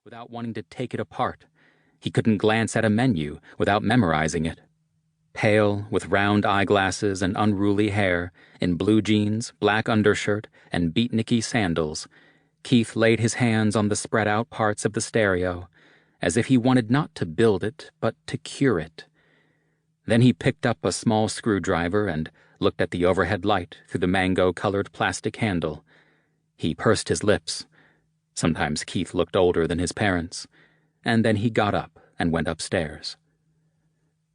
without wanting to take it apart. He couldn't glance at a menu without memorizing it. Pale, with round eyeglasses and unruly hair, in blue jeans, black undershirt, and beatniky sandals, Keith laid his hands on the spread-out parts of the stereo, as if he wanted not to build it, but to cure it. Then he picked up a small screwdriver and looked at the overhead light through the mango-colored plastic handle. He pursed his lips. Sometimes Keith looked older than his parents. And then he got up and went upstairs.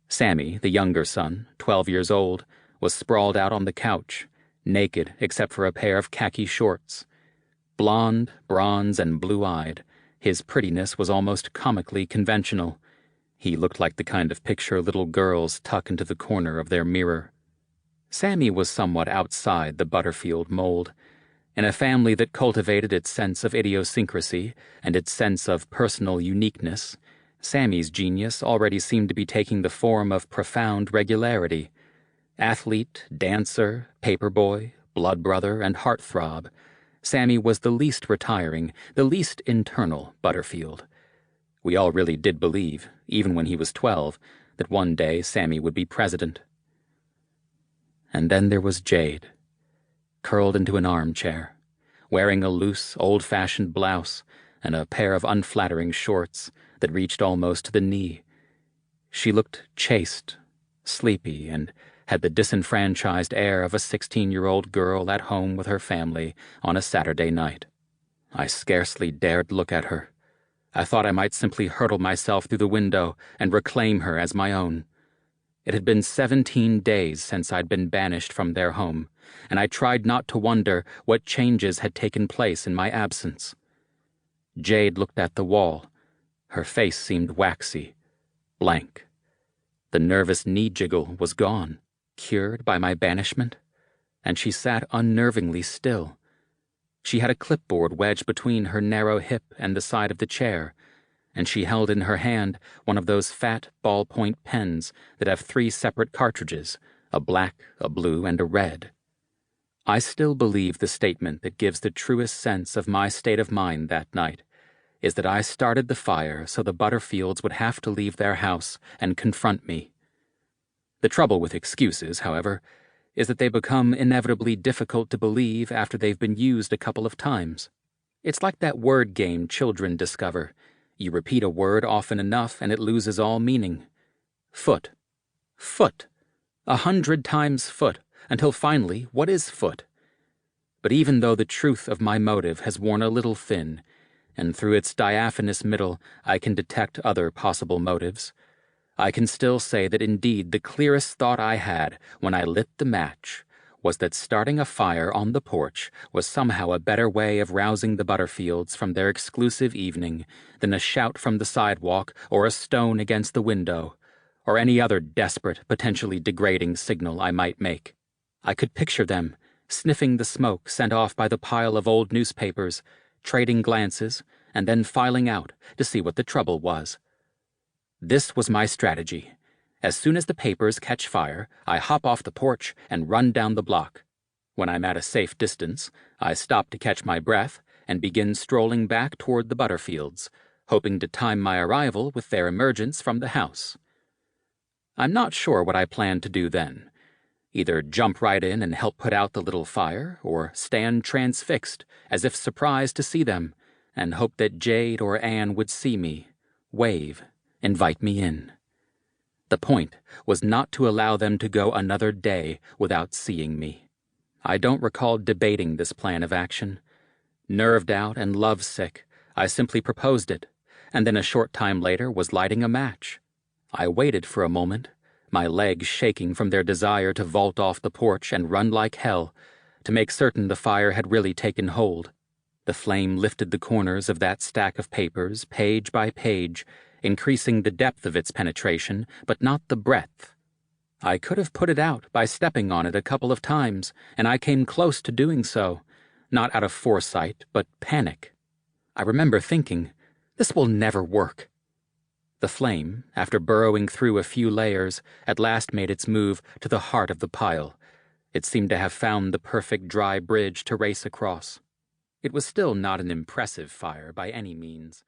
Sammy, the younger son, 12 years old, was sprawled out on the couch, naked except for a pair of khaki shorts. Blonde, bronze, and blue-eyed, his prettiness was almost comically conventional. He looked like the kind of picture little girls tuck into the corner of their mirror. Sammy was somewhat outside the Butterfield mold. In a family that cultivated its sense of idiosyncrasy and its sense of personal uniqueness, Sammy's genius already seemed to be taking the form of profound regularity. Athlete, dancer, paperboy, blood brother, and heartthrob, Sammy was the least retiring, the least internal Butterfield. We all really did believe, even when he was 12, that one day Sammy would be president. And then there was Jade, curled into an armchair, wearing a loose, old-fashioned blouse and a pair of unflattering shorts that reached almost to the knee. She looked chaste, sleepy, and had the disenfranchised air of a 16-year-old girl at home with her family on a Saturday night. I scarcely dared look at her. I thought I might simply hurtle myself through the window and reclaim her as my own. It had been 17 days since I'd been banished from their home, and I tried not to wonder what changes had taken place in my absence. Jade looked at the wall. Her face seemed waxy, blank. The nervous knee jiggle was gone, cured by my banishment, and she sat unnervingly still. She had a clipboard wedged between her narrow hip and the side of the chair, and she held in her hand one of those fat ballpoint pens that have 3 separate cartridges, a black, a blue, and a red. I still believe the statement that gives the truest sense of my state of mind that night is that I started the fire so the Butterfields would have to leave their house and confront me. The trouble with excuses, however, is that they become inevitably difficult to believe after they've been used a couple of times. It's like that word game children discover. You repeat a word often enough and it loses all meaning. Foot. Foot. 100 times foot, until finally, what is foot? But even though the truth of my motive has worn a little thin, and through its diaphanous middle I can detect other possible motives, I can still say that indeed the clearest thought I had when I lit the match was that starting a fire on the porch was somehow a better way of rousing the Butterfields from their exclusive evening than a shout from the sidewalk or a stone against the window, or any other desperate, potentially degrading signal I might make. I could picture them, sniffing the smoke sent off by the pile of old newspapers, trading glances, and then filing out to see what the trouble was. This was my strategy. As soon as the papers catch fire, I hop off the porch and run down the block. When I'm at a safe distance, I stop to catch my breath and begin strolling back toward the Butterfields, hoping to time my arrival with their emergence from the house. I'm not sure what I planned to do then. Either jump right in and help put out the little fire, or stand transfixed, as if surprised to see them, and hope that Jade or Anne would see me, wave, invite me in. The point was not to allow them to go another day without seeing me. I don't recall debating this plan of action. Nerved out and lovesick, I simply proposed it, and then a short time later was lighting a match. I waited for a moment, my legs shaking from their desire to vault off the porch and run like hell, to make certain the fire had really taken hold. The flame lifted the corners of that stack of papers, page by page, increasing the depth of its penetration, but not the breadth. I could have put it out by stepping on it a couple of times, and I came close to doing so, not out of foresight, but panic. I remember thinking, this will never work. The flame, after burrowing through a few layers, at last made its move to the heart of the pile. It seemed to have found the perfect dry bridge to race across. It was still not an impressive fire by any means,